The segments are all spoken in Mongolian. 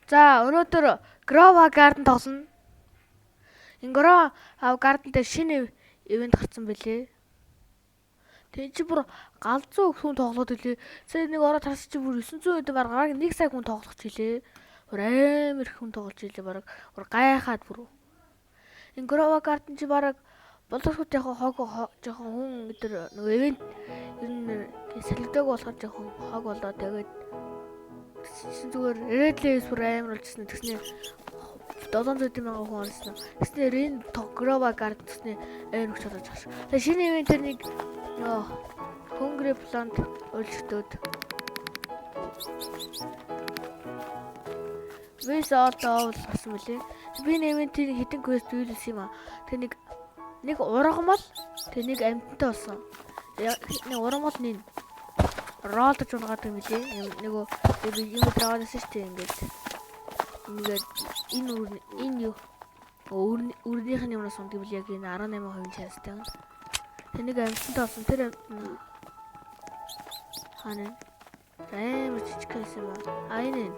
За өнөөдөр Grova Garden тоглоно. Энэ Grova Garden дээр шинэ ивент гарсан байлээ. Тэг чи бүр галзуу хүн тоглоод илээ. Сая нэг ороод харсан чи бүр 900 өдөө бараг 1 сая хүн тоглох жилээ. Бүр амар хүн тоглож илээ бараг. Бүр гайхаад бүр. Энэ Grova Garden чи бараг боловсрол жоохон хүн өдөр нөгөө ивент ер нь салхидаг болохоор жоохон хог болоо тэгээд зүгээр Red-Lace бүр амар болчихсон. Тэгснэ 700,000 хүн орсон. Тэгснээр энэ Grova Garden тэгснэ амар хүч чадаж байгаа ш. Тэгээ шинэ ивентээр нэг Hungry Plant өлшөлтөд Вэс одоо болсон мөлий. Би ивентийн хитэн квест үйлсэн юм аа. Тэгээ нэг ургамал тэг нэг амьтантай болсон. Нэг ургамал нэг ролдж унгаад юм билээ. Нөгөө юм драадсан шүү дээ ингээд энэ юу өрнийх нь юмнаас ундаг бил яг энэ 18% чанастай. Тэг нэг амьтантай болсон. Тэр хана амар жижиг байсан юм аа. Энэ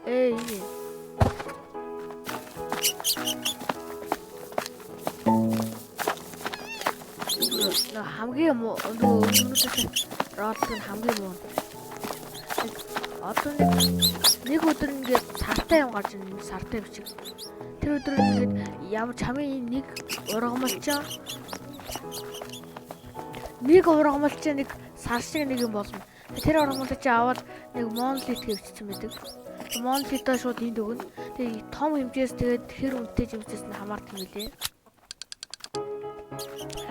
энэ хамгийн муу өнөөдөр ролд нь хамгийн муу. Одоо нэг өдөр ингээд сартай юм гарч ирнэ, сартай бичиг. Тэр өдөр ингээд ямар чамын нэг ургамалчаа нэг сар шиг нэг юм болно. Тэр ургамалчаа аваад нэг монолит гэвчихсэн байдаг. Монолитоо шууд энд өгнө. Тэгээ том хэмжээс тэгээд хэр үнэтэй хэмжээс нь хамаардаг юм билээ.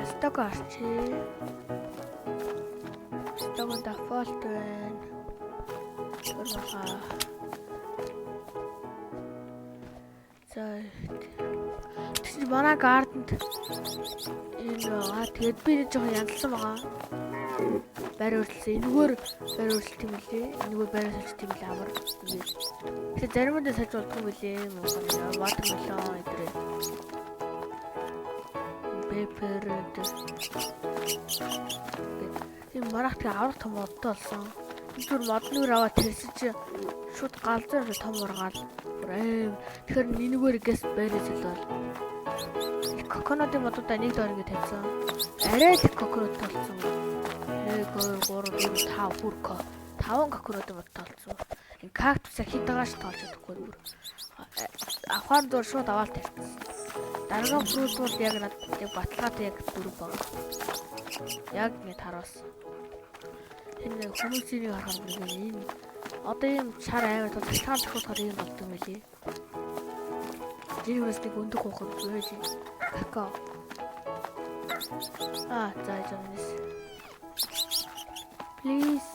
Сток арчи. Сток default байна. За тэгсэн манай гарданд энэ тэгээд би нэг жоохон янзлсан байгаа. Байр урьдсан. Энэгээр байр урьдсан юм лээ. Энэгээр байр салж тийм л амар. Тэгээд заримдаа саж болдгүй юм лээ. Watermelon эдрээ. Пепер тийм марах тэг аврах том модтой болсон. Зүгээр модноор аваад тэрсэн чи шууд галзуу том ургаал. Тэгэхээр нэнэгээр гэс байрээс л бол. Коконатын модуудаа нэг доор ингэ тавьсан. Арай л коконот болсон. 1 2 3 4 5 бүрко 5 коконотын модтой болсон. Энэ кактусаа хит байгаа ш тоолж чадахгүй бүр. Авахар дор шууд аваад тавьсан. Дарга фрут бол яг баталгаатай яг дөрөв байгаа. Яг ингэ таруулсан. Энэ хүмүүсийн харахад нэг энэ одоо ийм шар аймаг тул цаан зохиолохоор юм болдог юм лээ. Жирэмс нэг өндөг гоохот байж какао. За жамнис. Please.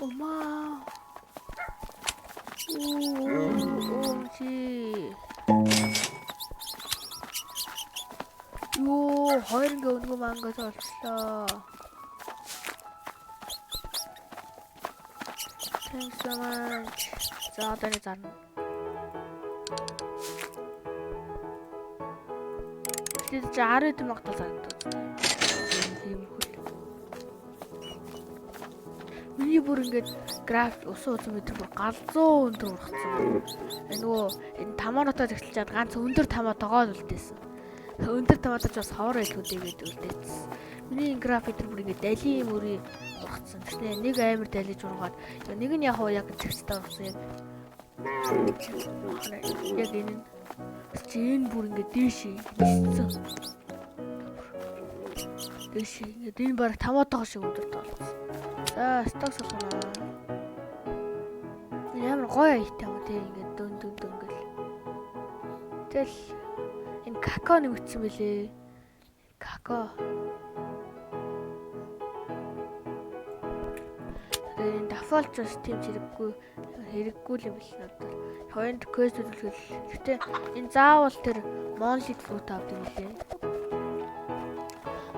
Ома. Чи. Хоёр ингээ өнгө мангас олчлоо. Thanks so much. За одоо нэг зарна. Тэд 10 мянга зардаг. Тийм хөл. Миний бүр ингээд график усан метр бүр галзуу өндөр ургацсан. Нөгөө энэ тамаануудаа зэгтэлж чад ганц өндөр тамаа тоогоод үлдээсэн. Өндөр тамаатаж бас ховор байлгуудыг үлдээсэн. Миний график бүр ингээд далийн мөрий ургацсан. Тэгснэ нэг амар далиж ургаад нэг нь яг зэгцтэй ургасан яг энэ чинь бүр ингээд дээшээ ниссэн. Дээшээ ингээд энэ баг тамаатаа шиг өдөрт болсон. За сток суулгана. Ямар гоё айтай юм те ингээд дөнгөл. Тэгэл энэ какао нэмэгдсэн байлээ. Какао. Тэгээ энэ default just тийм хэрэггүй л юм биш надад. Хоёрын quest төлөвлөл. Гэтэ энэ заавал тэр monolith fruit авдаг юм лээ.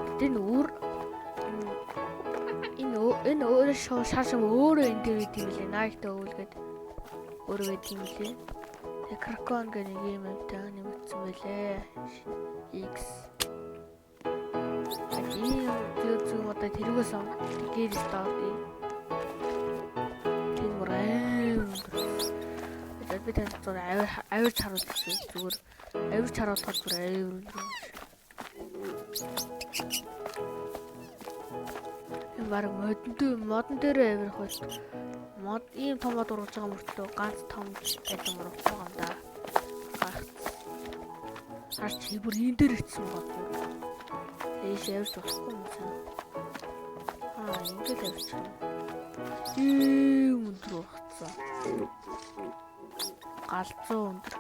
Гэтэ энэ өөрөө шаашаа өөрөө энэ дээр идэв юм лээ. Nike-тэй өвлгээд өөрөө идэв юм лээ. Тэгээ Kraken гэх нэг юм амтаа нэмэгдсэн байлээ. X. Энэ зүүн одоо Бай тэргээс гээд стори. Тийм мөрөө. Би тань зур авир харуулчихсан зүгээр. Авир харуулахад бүр авир. Энэ баг модон дээр авирах байт. Мод ийм том мод ургаж байгаа мөртлөө ганц том алим ургаж байгаа юм да. Харч бүр энэ дээр ицсэн байгаа. Эйш явж болохгүй юм сайн. Ингээд явж байна. Өндөр ургацсан. Галзуу өндөр.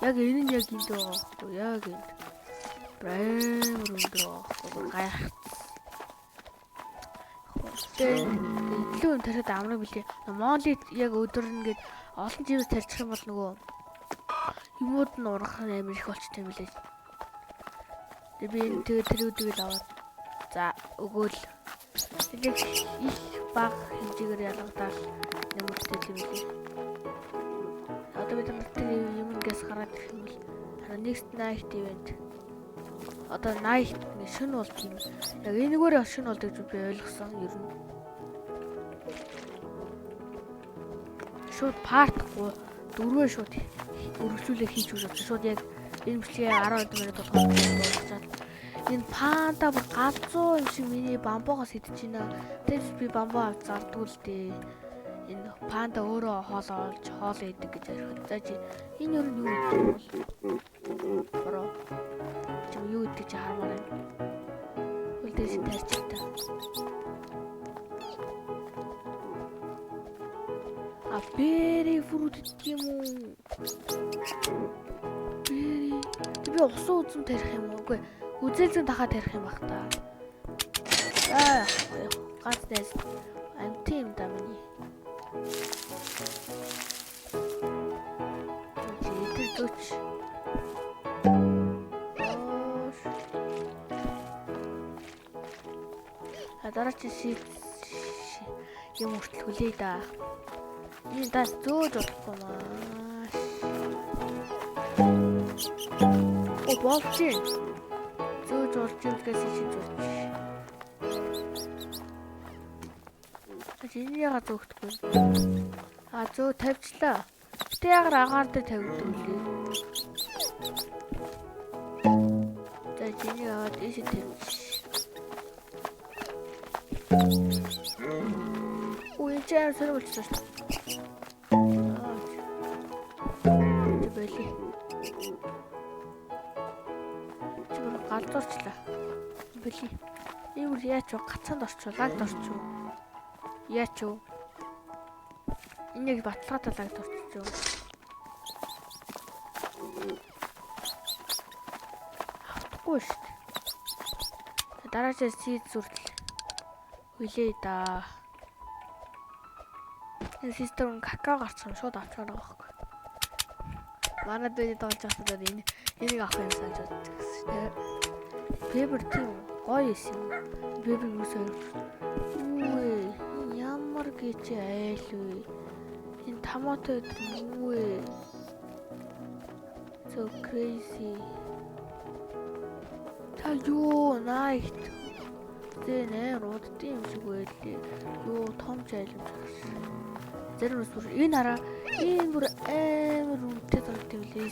Яг энэ нь яг энд байгаа байхгүй яг энд. Брэм өндөр байгаа гайхах. Илүү тарихад амраг билээ. Монголид яг өдөр ингээд олон живс тарьчих юм бол нөгөө юмуд нь урах амар их болчтой юм билээ. Тэгээ би энэ тэр үдгийг аваад за өгөөл. Тэгээд их баг хэмжээгээр ялгадаад нэмэртэй юм билээ. Одоо бид тэр юм ингээс гараад ирэх юм бол next night event. Одоо night шөнө болт юм. Яг энэгээр шөнө болт гэж би ойлгосон ер нь. Шууд part 4 шууд өргөжлүүлээ хийж өгч байгаа. Шууд яг энэ бичлэгээ 10 минут болгоод дуусгаад. Энэ панда бүр галзуу юм шиг миний бамбоогоос идэж байна. Тэгс би бамбоо авч зардгүй л дээ. Энэ панда өөрөө хоол идэг гэж ярих. За чи энэ ер нь юу гэдэг юм бол? Бро. Чи юу гэдэг чи хармаар байна. Үлдээс тарчтай. Бери фрут гэдэг юм уу? Бери. Би усан үзэн тарих юм уу? Үгүй. Үзэлцэн тахаа тарих юм бах та. Ганц дэс. Антим да миний. Чи төч. Дараа чи юм хүртэл хүлээ да. Энэ дас зөөж болохгүй маш. О болчих. Зөөж болж юугаас хийж зөөж. Энэ яга зөөгдөхгүй. Зөө тавьчлаа. Гэтэ ягаар агаар дээр тавьдаг үлээ. За чиний аваад ийшээ тавьчих. Ой чаа сөрөлж байна. Галзуурчлаа. Били. Ийм үл яач вэ? Гацаанд орчуу, лагд орчуу. Яач вэ? Энийг баталгаатай лагд орчуу. Авахгүй шүү дээ. Дараачаас сид зүртэл хүлээ да. Энэ систем какао гарцсан шууд авчаар байгаа байхгүй. Манад бид тоглож байхдаа энийг авах юм санаж байна. Бэбэр тийм гоё юм. Бэбэр үсээ. Үгүй ямар гэж айлгүй. Энэ томато үгүй. So crazy. Та юу найт. Зэнэ рууд тийм шиг байлээ. Юу том жайлмж багш. Зарим ус бүр энэ хараа энэ бүр амар үнэтэй зурдаг юм лээ.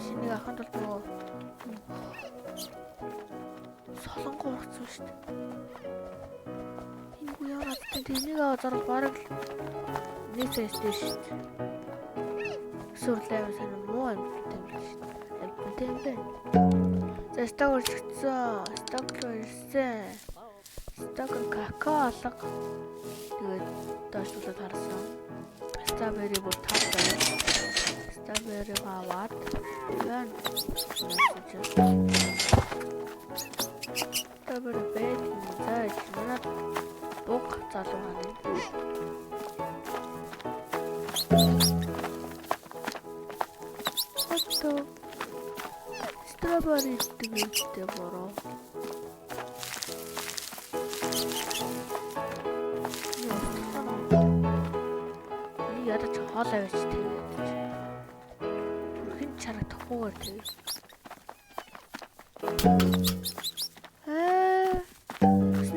Шинийг ахын тулд нөгөө солонгоо ургацсан шүү дээ. Энэ яагаад тэнийг аваад бараг нийцээс дээр шүү дээ. Сүрлээ сайн муу юм тийм шүү дээ. Тийм дээ. За стаг өрчгдсөн. Стаг өрсөн. Стаг какао алга. Тэгээд доошлуулаад харсан. Стrawberry бүр тав байна. Strawberry аваад яан. Strawberry бэд зааж манад буг залуу хань. Хото Strawberry гэдэг бороо. Ядаж хоол аваач тэгээд. Хин чарагдахгүйгээр тэгээд.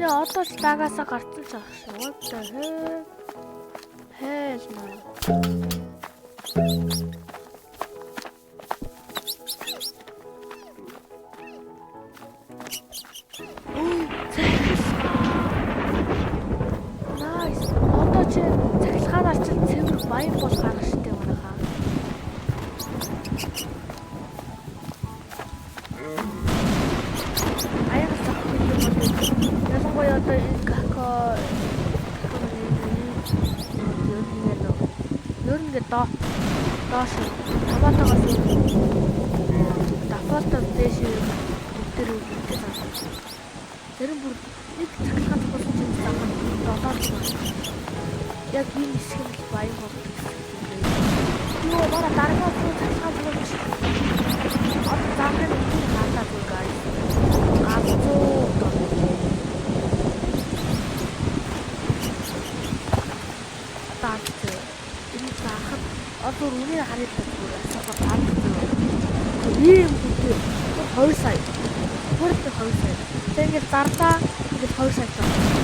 одоо ч лагаасаа гарцсан ч ах шиг. What the hell? Hell no. Nice. Одоо чи цахилгаанаар чи цэвэр баян бол гарах штеп манайхаа. Аяг цахгүй юм бол ялангуяа одоо энэ како ер нь ингээд доош томатогоос дафолтод дээш дээр үүрэгтэй санагдаж. Тэр нь бүр нэг цахилгаан болсон чинь замхан долоор яг энэ хэсэг нь баян болдог гэсэн. Юу бара дараагаар цахилгаан болж одоо замхан нэг хатаа зүгээр гацуу таац энэ заахад одоо үнээр харагддаг зүгээр асуух таац ийм үгүй 2 сая бүрт 2 сая. Тэнгэр зарлаа ингээд 2 сая.